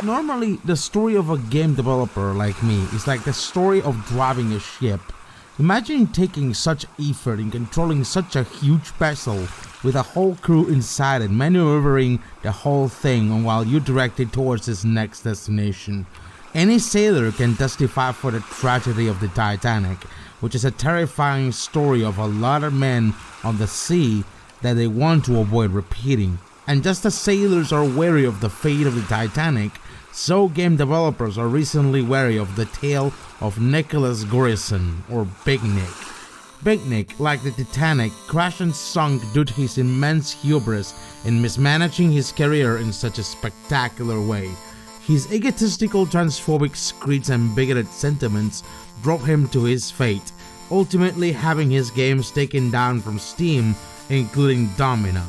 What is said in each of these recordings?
Normally, the story of a game developer like me is like the story of driving a ship. Imagine taking such effort in controlling such a huge vessel with a whole crew inside and maneuvering the whole thing while you direct it towards its next destination. Any sailor can testify for the tragedy of the Titanic, which is a terrifying story of a lot of men on the sea that they want to avoid repeating. And just as sailors are wary of the fate of the Titanic, so game developers are recently wary of the tale of Nicholas Garrison, or Big Nick. Big Nick, like the Titanic, crashed and sunk due to his immense hubris in mismanaging his career in such a spectacular way. His egotistical, transphobic screeds and bigoted sentiments drove him to his fate, ultimately having his games taken down from Steam, including Domina.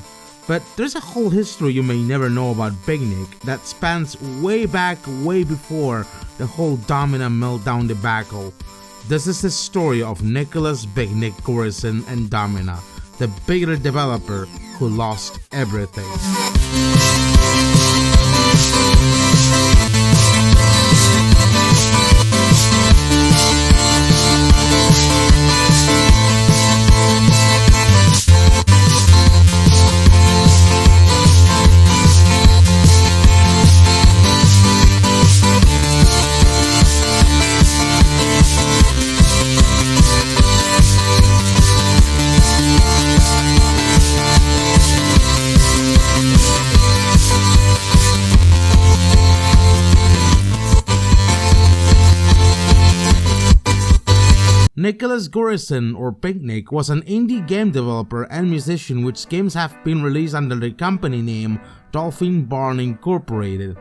But there's a whole history you may never know about Big Nick that spans way back, way before the whole Domina meltdown debacle. This is the story of Nicholas Big Nick Garrison and Domina, the bigoted developer who lost everything. Nicholas Garrison, or Big Nick, was an indie game developer and musician whose games have been released under the company name Dolphin Barn Incorporated.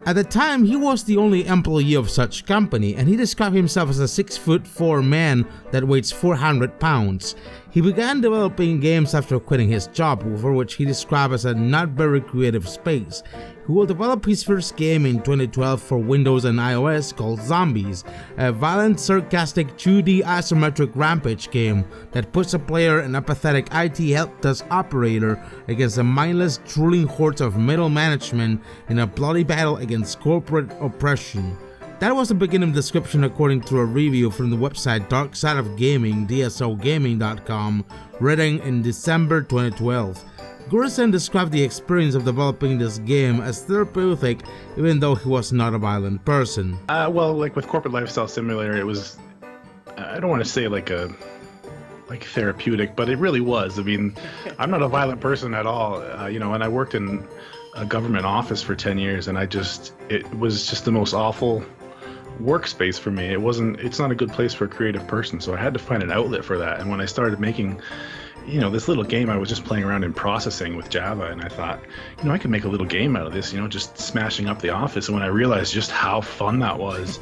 At the time, he was the only employee of such company, and he described himself as a 6'4" man that weighs 400 pounds. He began developing games after quitting his job, for which he described as a not very creative space. He will develop his first game in 2012 for Windows and iOS called Zombies, a violent, sarcastic 2D isometric rampage game that puts a player in a pathetic IT help desk operator against a mindless, drooling hordes of middle management in a bloody battle against corporate oppression. That was the beginning description according to a review from the website Dark Side of Gaming, DSOgaming.com, written in December 2012. Garrison described the experience of developing this game as therapeutic, even though he was not a violent person. Well, like with Corporate Lifestyle Simulator, it was, I don't want to say like therapeutic, but it really was. I mean, I'm not a violent person at all, and I worked in a government office for 10 years, and it was just the most awful workspace for me. It's not a good place for a creative person, so I had to find an outlet for that. And when I started making this little game, I was just playing around in processing with Java, and I thought, I could make a little game out of this, just smashing up the office. And when I realized just how fun that was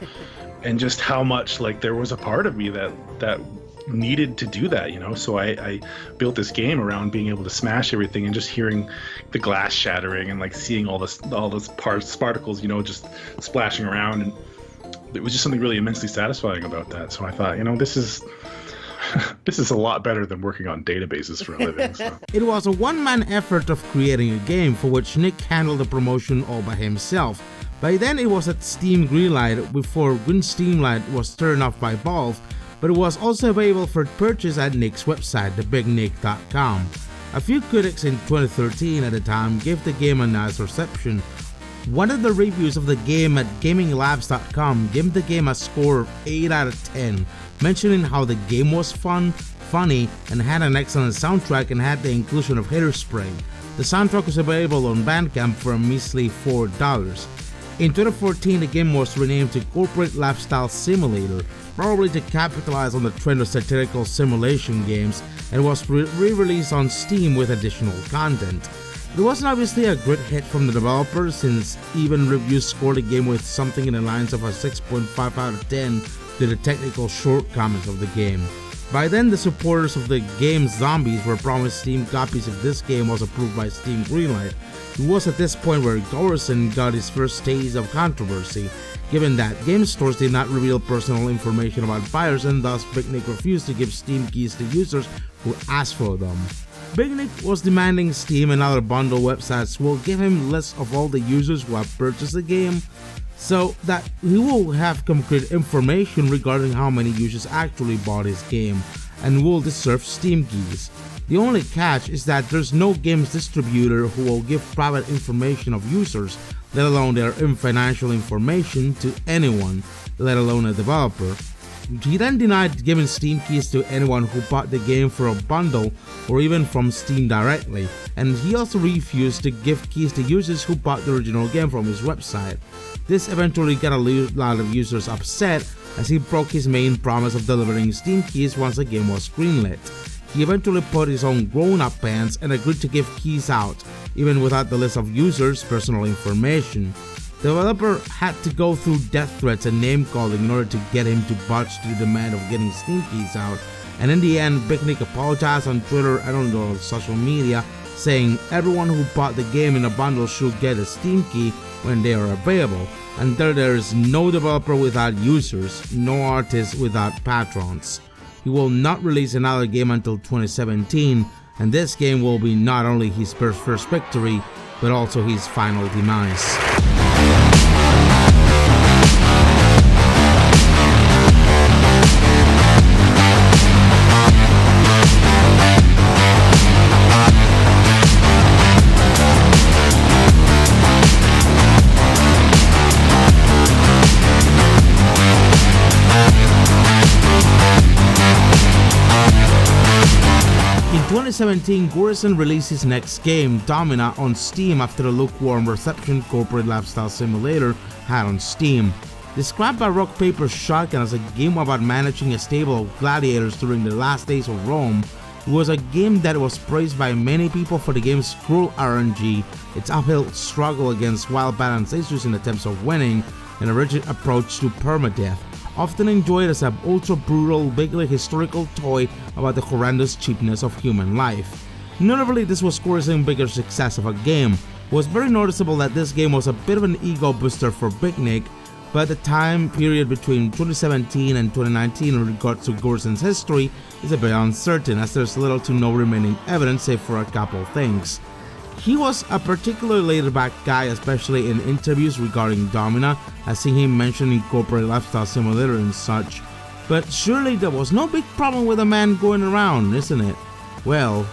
and just how much like there was a part of me that needed to do that, so I built this game around being able to smash everything and just hearing the glass shattering and like seeing all those particles, just splashing around. And it was just something really immensely satisfying about that. So I thought, this is a lot better than working on databases for a living. So. It was a one-man effort of creating a game for which Nick handled the promotion all by himself. By then it was at Steam Greenlight before when Steamlight was turned off by Valve, but it was also available for purchase at Nick's website, thebignick.com. A few critics in 2013 at the time gave the game a nice reception. One of the reviews of the game at GamingLabs.com gave the game a score of 8 out of 10, mentioning how the game was fun, funny, and had an excellent soundtrack and had the inclusion of Hairspray. The soundtrack was available on Bandcamp for a measly $4. In 2014, the game was renamed to Corporate Lifestyle Simulator, probably to capitalize on the trend of satirical simulation games, and was re-released on Steam with additional content. It wasn't obviously a great hit from the developer, since even reviews scored the game with something in the lines of a 6.5 out of 10 due to the technical shortcomings of the game. By then, the supporters of the game Zombies were promised Steam copies if this game was approved by Steam Greenlight. It was at this point where Garrison got his first taste of controversy, given that game stores did not reveal personal information about buyers, and thus Big Nick refused to give Steam keys to users who asked for them. Big Nick was demanding Steam and other bundle websites will give him lists of all the users who have purchased the game, so that he will have concrete information regarding how many users actually bought his game and will deserve Steam keys. The only catch is that there's no games distributor who will give private information of users, let alone their financial information, to anyone, let alone a developer. He then denied giving Steam keys to anyone who bought the game for a bundle or even from Steam directly, and he also refused to give keys to users who bought the original game from his website. This eventually got a lot of users upset, as he broke his main promise of delivering Steam keys once the game was greenlit. He eventually put his own grown-up pants and agreed to give keys out, even without the list of users' personal information. The developer had to go through death threats and name-calling in order to get him to budge to the demand of getting Steam keys out, and in the end, Big Nick apologized on Twitter and on social media, saying everyone who bought the game in a bundle should get a Steam key when they are available, and there is no developer without users, no artist without patrons. He will not release another game until 2017, and this game will be not only his first victory, but also his final demise. In 2017, Gorison released his next game, Domina, on Steam after the lukewarm reception corporate lifestyle simulator had on Steam. Described by Rock Paper Shotgun as a game about managing a stable of gladiators during the last days of Rome, it was a game that was praised by many people for the game's cruel RNG, its uphill struggle against wild balance issues in attempts of winning, and a rigid approach to permadeath, often enjoyed as an ultra-brutal, vaguely historical toy about the horrendous cheapness of human life. Notably, this was Gorison's bigger success of a game. It was very noticeable that this game was a bit of an ego booster for Big Nick, but the time period between 2017 and 2019 in regards to Gorison's history is a bit uncertain, as there's little to no remaining evidence save for a couple things. He was a particularly laid-back guy, especially in interviews regarding Domina, as seen him mentioning corporate lifestyle simulator and such. But surely there was no big problem with a man going around, isn't it? Well,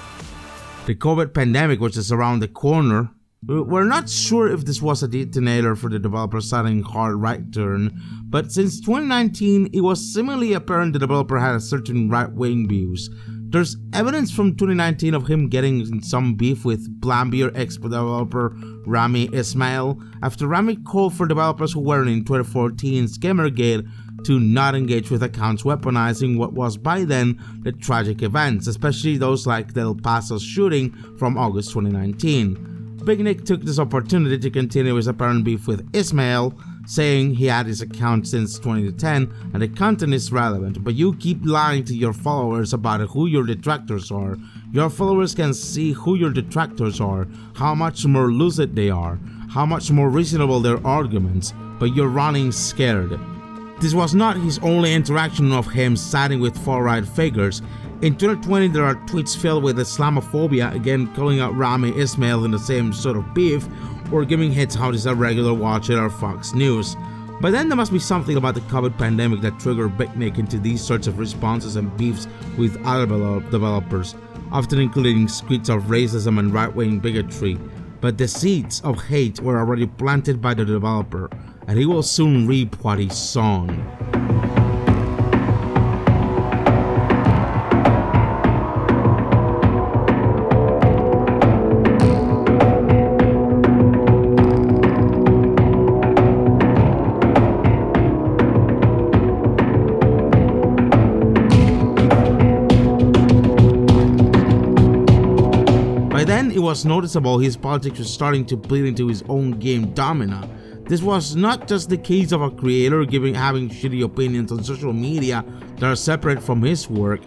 the COVID pandemic, which is around the corner. We're not sure if this was a detonator for the developer starting hard right turn, but since 2019, it was seemingly apparent the developer had a certain right-wing views. There's evidence from 2019 of him getting in some beef with Blambier ex-developer Rami Ismail after Rami called for developers who were in 2014's Gamergate to not engage with accounts weaponizing what was by then the tragic events, especially those like the El Paso shooting from August 2019. Big Nick took this opportunity to continue his apparent beef with Ismail, saying he had his account since 2010 and the content is relevant, but you keep lying to your followers about who your detractors are. Your followers can see who your detractors are, how much more lucid they are, how much more reasonable their arguments, but you're running scared. This was not his only interaction of him siding with far-right figures. In 2020, there are tweets filled with Islamophobia, again calling out Rami Ismail in the same sort of beef, or giving hits how he's a regular watcher or Fox News. But then there must be something about the COVID pandemic that triggered Big Nick into these sorts of responses and beefs with other developers, often including tweets of racism and right-wing bigotry. But the seeds of hate were already planted by the developer, and he will soon reap what he's sown. By then, it was noticeable his politics was starting to bleed into his own game Domina. This was not just the case of a creator having shitty opinions on social media that are separate from his work,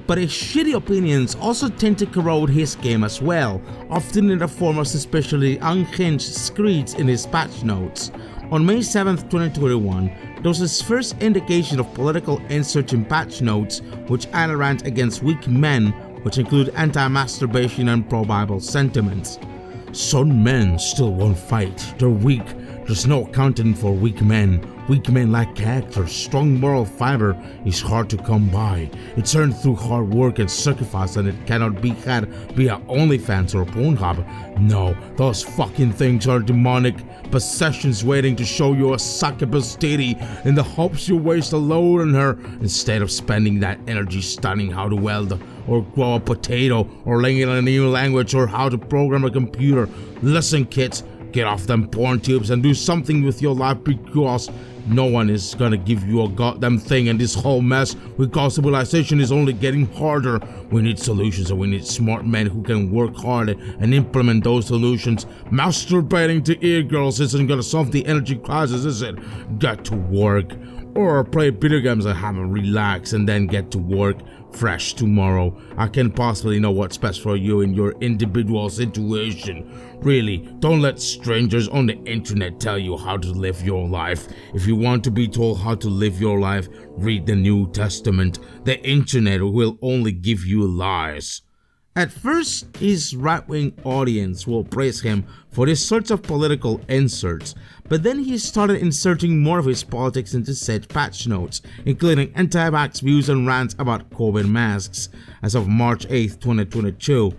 but his shitty opinions also tend to corrode his game as well, often in the form of suspiciously unhinged screeds in his patch notes. On May 7, 2021, there was his first indication of political insert in patch notes, which had a rant against weak men, which include anti-masturbation and pro-Bible sentiments. Some men still won't fight. They're weak. There's no accounting for weak men. Weak men lack character. Strong moral fiber is hard to come by. It's earned through hard work and sacrifice, and it cannot be had via OnlyFans or Pornhub. No, those fucking things are demonic possessions waiting to show you a succubus titty in the hopes you waste a load on her instead of spending that energy studying how to weld or grow a potato or learning a new language or how to program a computer. Listen, kids, get off them porn tubes and do something with your life, because no one is gonna give you a goddamn thing, and this whole mess with God civilization is only getting harder. We need solutions, and we need smart men who can work hard and implement those solutions. Masturbating to e-girls isn't gonna solve the energy crisis, is it? Get to work. Or play video games and have a relax and then get to work fresh tomorrow. I can't possibly know what's best for you in your individual situation. Really, don't let strangers on the internet tell you how to live your life. If you want to be told how to live your life, read the New Testament. The internet will only give you lies. At first, his right-wing audience will praise him for these sorts of political inserts, but then he started inserting more of his politics into said patch notes, including anti-vax views and rants about COVID masks. As of March 8, 2022,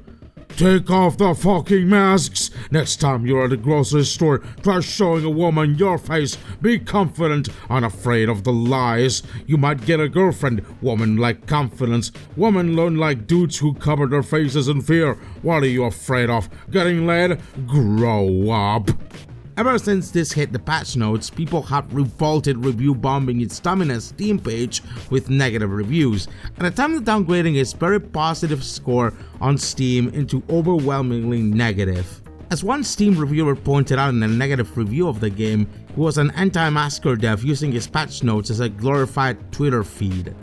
take off the fucking masks! Next time you're at the grocery store, try showing a woman your face. Be confident, unafraid of the lies. You might get a girlfriend. Women like confidence. Women learn like dudes who cover their faces in fear. What are you afraid of? Getting laid? Grow up. Ever since this hit the patch notes, people have revolted review bombing its DOMINUS Steam page with negative reviews, and attempted downgrading its very positive score on Steam into overwhelmingly negative. As one Steam reviewer pointed out in a negative review of the game, he was an anti-masker dev using his patch notes as a glorified Twitter feed.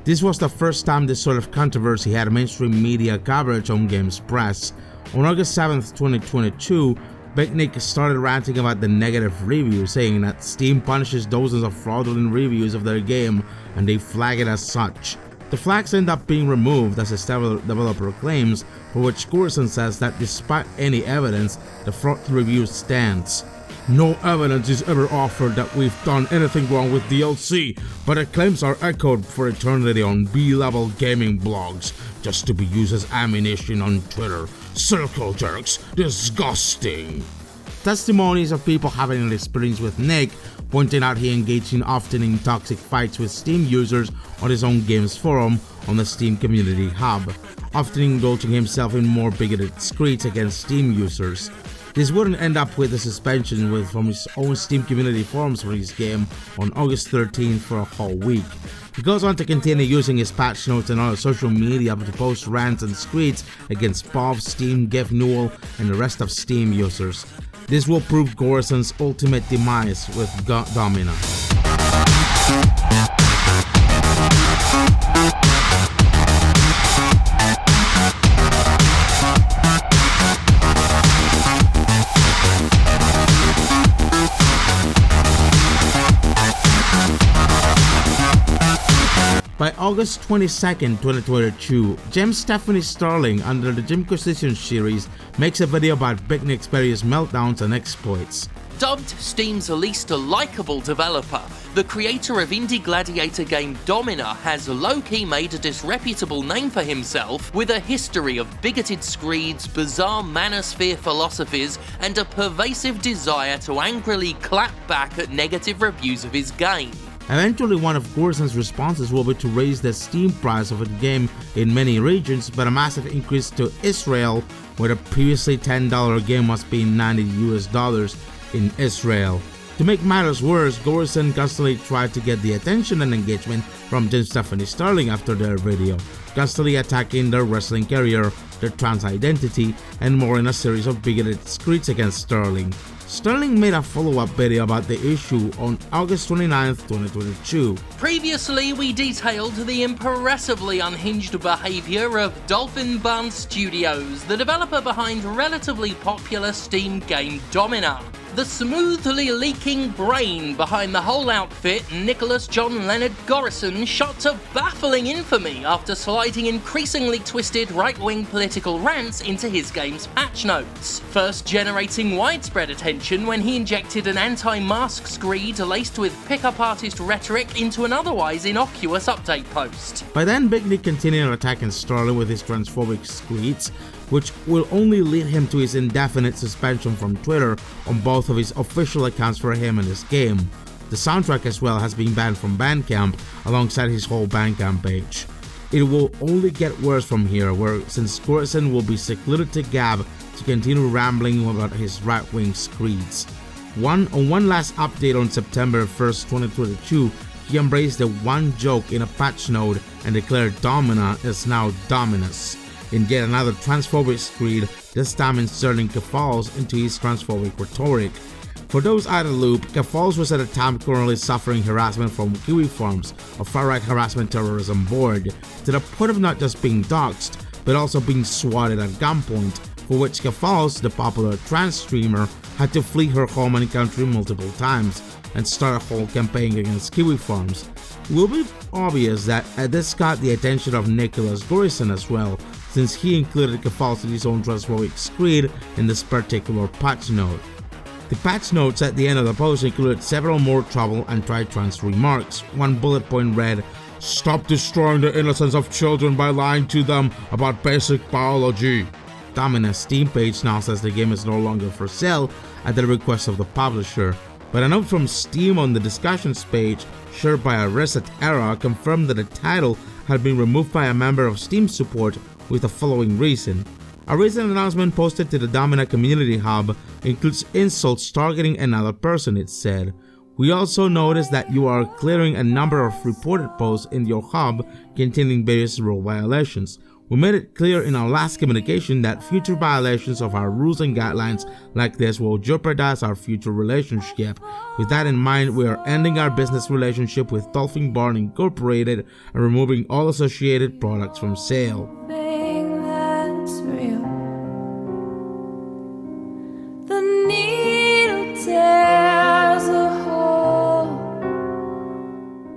This was the first time this sort of controversy had mainstream media coverage on Games Press. On August 7, 2022, Bicknick started ranting about the negative review, saying that Steam punishes dozens of fraudulent reviews of their game and they flag it as such. The flags end up being removed, as his developer claims, for which Gorson says that despite any evidence, the fraud review stands. No evidence is ever offered that we've done anything wrong with DLC, but the claims are echoed for eternity on B-level gaming blogs, just to be used as ammunition on Twitter. Circle jerks, disgusting. Testimonies of people having an experience with Nick pointing out he engaged often in toxic fights with Steam users on his own games forum on the Steam Community Hub, often indulging himself in more bigoted screeds against Steam users. This wouldn't end up with a suspension from his own Steam community forums for his game on August 13th for a whole week. He goes on to continue using his patch notes and other social media to post rants and screeds against Bob, Steam, Geoff Newell, and the rest of Steam users. This will prove Gorson's ultimate demise with Domina. By August 22nd, 2022, Jim Stephanie Sterling, under the Jimquisition series, makes a video about Bicknick's various meltdowns and exploits. Dubbed Steam's least likable developer, the creator of indie gladiator game Domina has low-key made a disreputable name for himself with a history of bigoted screeds, bizarre manosphere philosophies, and a pervasive desire to angrily clap back at negative reviews of his game. Eventually, one of Gorson's responses will be to raise the Steam price of the game in many regions, but a massive increase to Israel, where the previously $10 game must be $90 in Israel. To make matters worse, Gorson constantly tried to get the attention and engagement from Jim Stephanie Sterling after their video, constantly attacking their wrestling career, their trans identity, and more in a series of bigoted screeds against Sterling. Sterling made a follow-up video about the issue on August 29, 2022. Previously, we detailed the impressively unhinged behavior of Dolphin Bun Studios, the developer behind relatively popular Steam game Domina. The smoothly leaking brain behind the whole outfit, Nicholas John Leonard Gorison shot to baffling infamy after sliding increasingly twisted right-wing political rants into his game's patch notes, first generating widespread attention when he injected an anti-mask screed laced with pickup artist rhetoric into an otherwise innocuous update post. By then, Big Nick continued attacking Sterling with his transphobic screeds, which will only lead him to his indefinite suspension from Twitter on both of his official accounts for him and his game. The soundtrack as well has been banned from Bandcamp alongside his whole Bandcamp page. It will only get worse from here, since Gorison will be secluded to Gab to continue rambling about his right-wing screeds. On one last update on September 1st, 2022, he embraced the one joke in a patch note and declared Domina is now Dominus, in yet another transphobic screed, this time inserting Cafals into his transphobic rhetoric. For those out of the loop, Cafals was at the time currently suffering harassment from Kiwi Farms, a far-right harassment terrorism board, to the point of not just being doxxed, but also being swatted at gunpoint, for which Cafals, the popular trans streamer, had to flee her home and country multiple times and start a whole campaign against Kiwi Farms. It will be obvious that this got the attention of Nicholas Gorison as well, since he included Cafals in his own transphobic screed in this particular patch note. The patch notes at the end of the post included several more trouble and anti-trans remarks. One bullet point read, "Stop destroying the innocence of children by lying to them about basic biology." Domina's Steam page now says the game is no longer for sale at the request of the publisher, but a note from Steam on the discussions page shared by a Reset Era confirmed that the title had been removed by a member of Steam support with the following reason. A recent announcement posted to the Domina Community Hub includes insults targeting another person, it said. We also noticed that you are clearing a number of reported posts in your hub containing various rule violations. We made it clear in our last communication that future violations of our rules and guidelines like this will jeopardize our future relationship. With that in mind, we are ending our business relationship with Dolphin Barn Incorporated and removing all associated products from sale.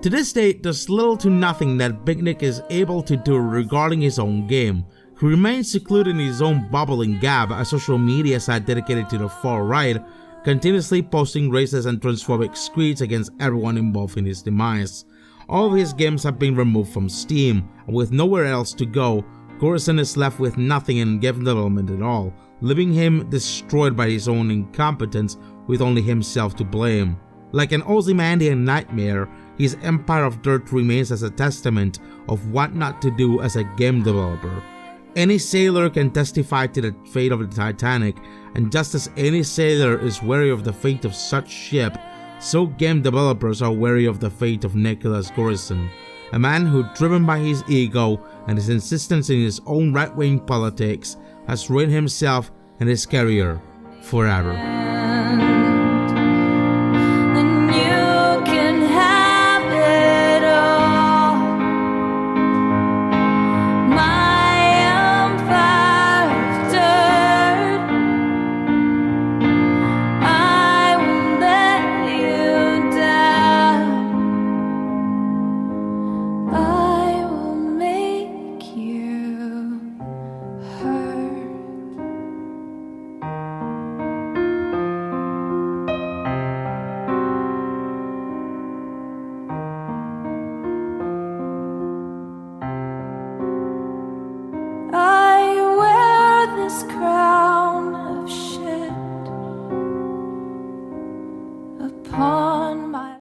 To this date, there's little to nothing that Big Nick is able to do regarding his own game. He remains secluded in his own bubble in Gab, a social media site dedicated to the far right, continuously posting racist and transphobic screeds against everyone involved in his demise. All of his games have been removed from Steam, and with nowhere else to go, Gorison is left with nothing in game development at all, leaving him destroyed by his own incompetence with only himself to blame. Like an Ozymandian nightmare, his empire of dirt remains as a testament of what not to do as a game developer. Any sailor can testify to the fate of the Titanic, and just as any sailor is wary of the fate of such ship, so game developers are wary of the fate of Nicholas Gorison, a man who, driven by his ego and his insistence in his own right-wing politics, has ruined himself and his career forever.